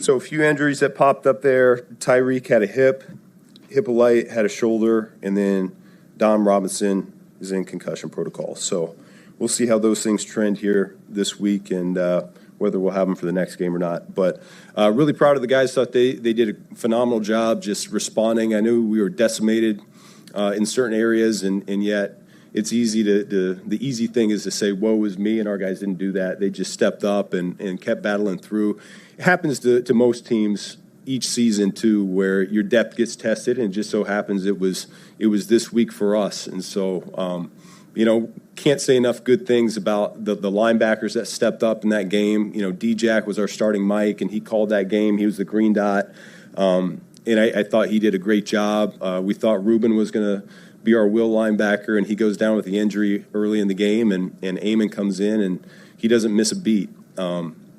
So a few injuries that popped up there. Tyreek had a hip, Hippolyte had a shoulder, and then Dom Robinson is in concussion protocol. So we'll see how those things trend here this week and whether we'll have them for the next game or not. But really proud of the guys. Thought they did a phenomenal job just responding. I knew we were decimated in certain areas, and yet it's easy the easy thing is to say, woe is me, and our guys didn't do that. They just stepped up and kept battling through. It happens to most teams each season too, where your depth gets tested, and it just so happens it was this week for us. And so, can't say enough good things about the linebackers that stepped up in that game. D-Jack was our starting Mike, and he called that game. He was the green dot, and I thought he did a great job. We thought Ruben was going to be our will linebacker, and he goes down with the injury early in the game, and Amon comes in, and he doesn't miss a beat.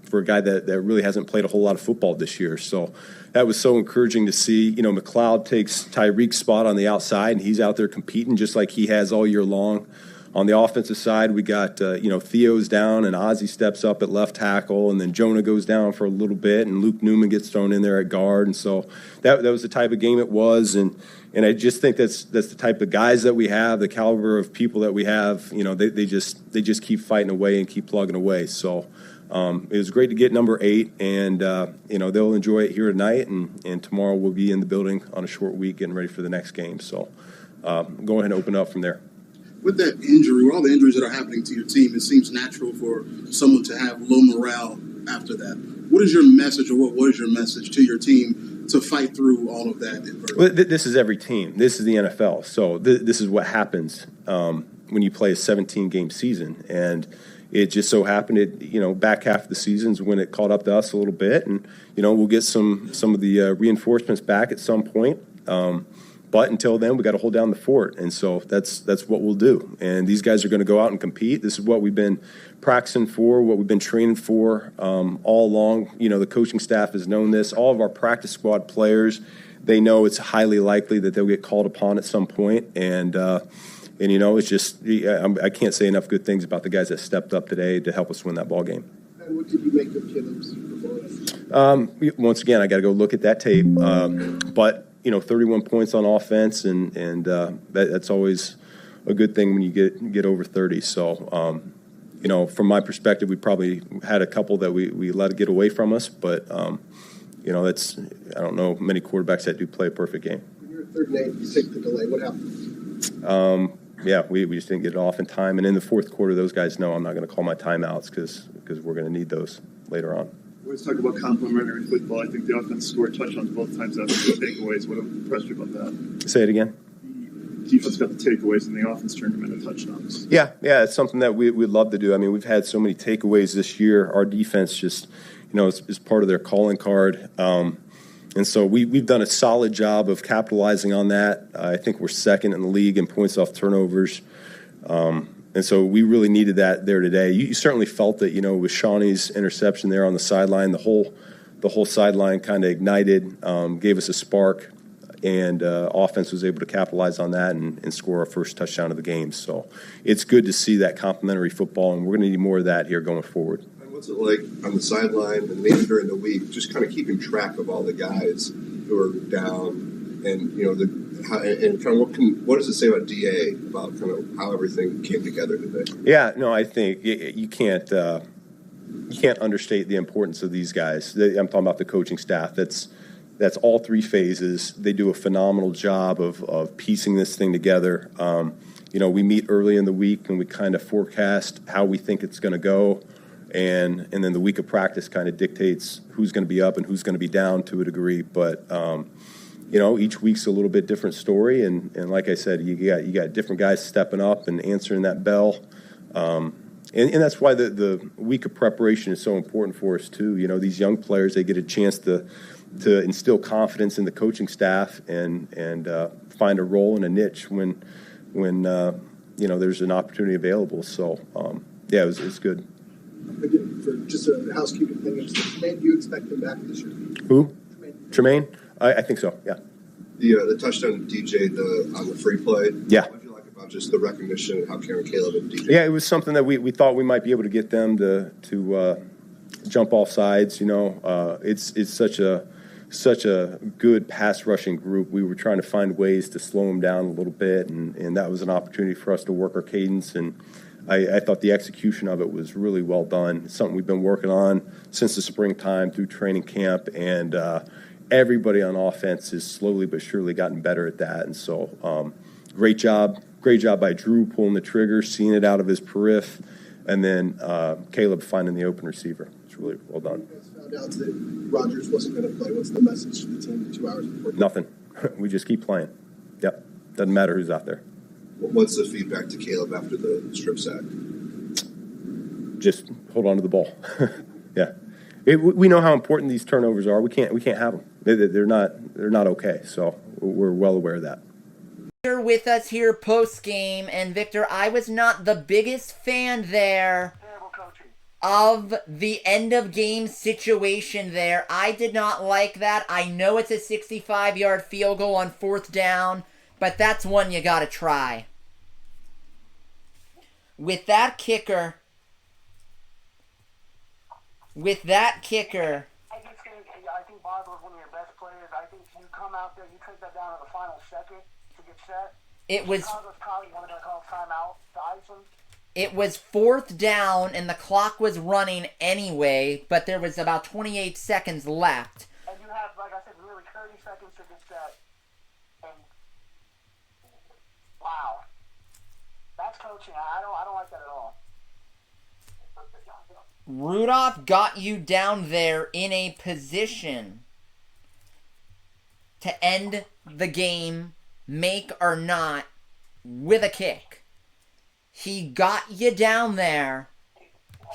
For a guy that really hasn't played a whole lot of football this year. So that was so encouraging to see. McLeod takes Tyreek's spot on the outside, and he's out there competing just like he has all year long. On the offensive side, we got, Theo's down, and Ozzie steps up at left tackle, and then Jonah goes down for a little bit, and Luke Newman gets thrown in there at guard. And so that was the type of game it was. And I just think that's the type of guys that we have, the caliber of people that we have. They just keep fighting away and keep plugging away. So it was great to get number 8, and they'll enjoy it here tonight, and tomorrow we'll be in the building on a short week getting ready for the next game. So go ahead and open up from there. With that injury, with all the injuries that are happening to your team, it seems natural for someone to have low morale after that. What is your message, or what was your message to your team to fight through all of that adversity? Well, this is every team. This is the NFL. So this is what happens when you play a 17-game season, and it just so happened, back half of the season's when it caught up to us a little bit, and we'll get some of the reinforcements back at some point. But until then, we got to hold down the fort, and so that's what we'll do. And these guys are going to go out and compete. This is what we've been practicing for, what we've been training for all along. The coaching staff has known this. All of our practice squad players, they know it's highly likely that they'll get called upon at some point, and it's just I can't say enough good things about the guys that stepped up today to help us win that ball game. And what did you make of Killen's performance? Once again, I got to go look at that tape. But 31 points on offense, and that's always a good thing when you get over 30. So, from my perspective, we probably had a couple that we let it get away from us. But, that's I don't know many quarterbacks that do play a perfect game. When you're at 3rd and 8, you take the delay. What happened? We just didn't get it off in time. And in the fourth quarter, those guys know I'm not going to call my timeouts because we're going to need those later on. Let's talk about complimentary football. I think the offense scored touchdowns both times after the takeaways. What impressed you about that? Say it again. The defense got the takeaways, and the offense turned them into touchdowns. Yeah, it's something that we'd love to do. I mean, we've had so many takeaways this year. Our defense just, is part of their calling card. And so we've done a solid job of capitalizing on that. I think we're second in the league in points off turnovers. And so we really needed that there today. You certainly felt it, with Shawnee's interception there on the sideline. The whole sideline kind of ignited, gave us a spark, and offense was able to capitalize on that and score our first touchdown of the game. So it's good to see that complimentary football, and we're going to need more of that here going forward. What's it like on the sideline and maybe during the week, just kind of keeping track of all the guys who are down, and what does it say about DA about kind of how everything came together today? Yeah, no, I think you can't understate the importance of these guys. I'm talking about the coaching staff. That's all 3 phases. They do a phenomenal job of piecing this thing together. We meet early in the week and we kind of forecast how we think it's going to go. And then the week of practice kind of dictates who's going to be up and who's going to be down to a degree. But, each week's a little bit different story. And like I said, you got different guys stepping up and answering that bell. And that's why the week of preparation is so important for us, too. These young players, they get a chance to instill confidence in the coaching staff and find a role and a niche when there's an opportunity available. So, it was good. Again, for just a housekeeping thing, Tremaine, do you expect him back this year? Who? Tremaine? I think so, yeah. The touchdown to DJ on the free play. Yeah. What did you like about just the recognition of how Karen Caleb and DJ? Yeah, it was something that we thought we might be able to get them to jump off sides. It's such a good pass rushing group. We were trying to find ways to slow them down a little bit, and that was an opportunity for us to work our cadence. And I thought the execution of it was really well done. It's something we've been working on since the springtime through training camp, and everybody on offense has slowly but surely gotten better at that. And so great job by Drew pulling the trigger, seeing it out of his periph, and then Caleb finding the open receiver. It's really well done. You guys found out that Rodgers wasn't going to play. What's the message to the team 2 hours before? Nothing. We just keep playing. Yep. Doesn't matter who's out there. What's the feedback to Caleb after the strip sack? Just hold on to the ball. Yeah. We know how important these turnovers are. We can't have them. They're not okay. So we're well aware of that. You're with us here post game, and Victor, I was not the biggest fan there of the end of game situation there. I did not like that. I know it's a 65-yard field goal on 4th down, but that's one you gotta try. With that kicker. I think Bob was one of your best players. I think you come out there, you take that down at the final second to get set. It was probably wanted to call timeout to ice him. It was 4th down, and the clock was running anyway, but there was about 28 seconds left. And you have, like I said, really 30 seconds to get set. And wow, that's coaching. I don't like that at all. Rudolph got you down there in a position to end the game, make or not, with a kick. He got you down there.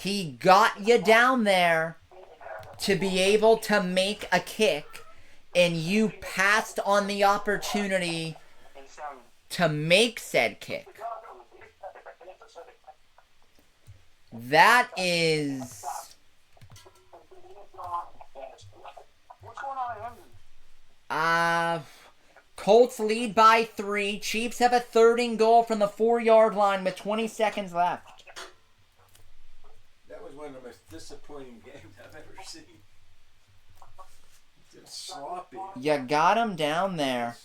He got you down there to be able to make a kick, and you passed on the opportunity to make said kick. That is... What's going on in Indy? Colts lead by 3. Chiefs have a 3rd and goal from the 4-yard line with 20 seconds left. That was one of the most disappointing games I've ever seen. It's sloppy. You got him down there.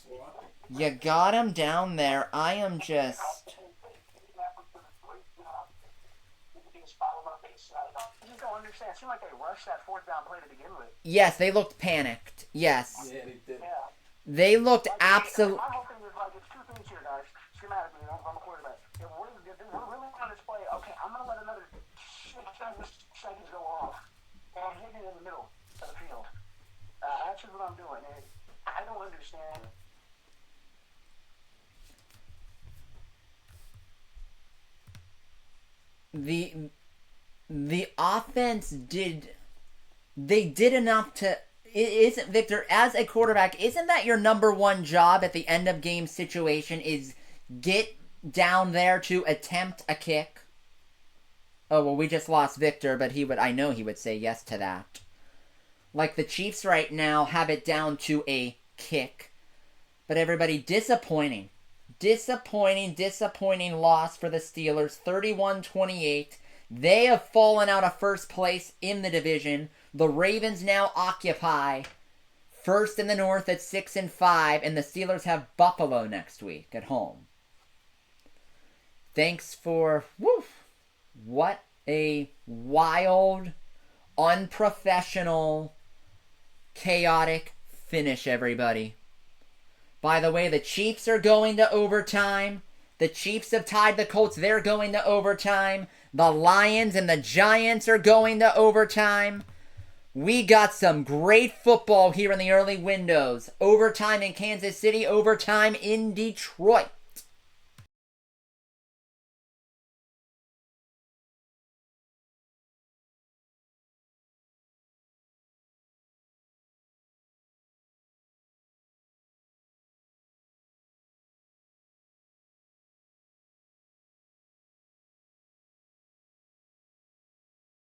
You got him down there. I am just... I just don't understand. It seemed like they rushed that 4th down play to begin with. Yes, they looked panicked. Yes. Yeah, they did. Yeah. They looked absolutely... My whole thing is like, it's 2 things here, guys. Schematically, I'm a quarterback. If we're really on this play, okay, I'm going to let another 6 seconds go off and hit it in the middle of the field. That's just what I'm doing. And I don't understand. The offense did enough to... Isn't, Victor, as a quarterback, isn't that your number one job at the end of game situation, is get down there to attempt a kick? Oh, well, we just lost Victor, but I know he would say yes to that. Like the Chiefs right now have it down to a kick. But everybody, disappointing loss for the Steelers, 31-28. They have fallen out of first place in the division. The Ravens now occupy first in the North at 6-5, and the Steelers have Buffalo next week at home. Thanks for... What a wild, unprofessional, chaotic finish, everybody. By the way, the Chiefs are going to overtime. The Chiefs have tied the Colts. They're going to overtime. The Lions and the Giants are going to overtime. We got some great football here in the early windows. Overtime in Kansas City, overtime in Detroit.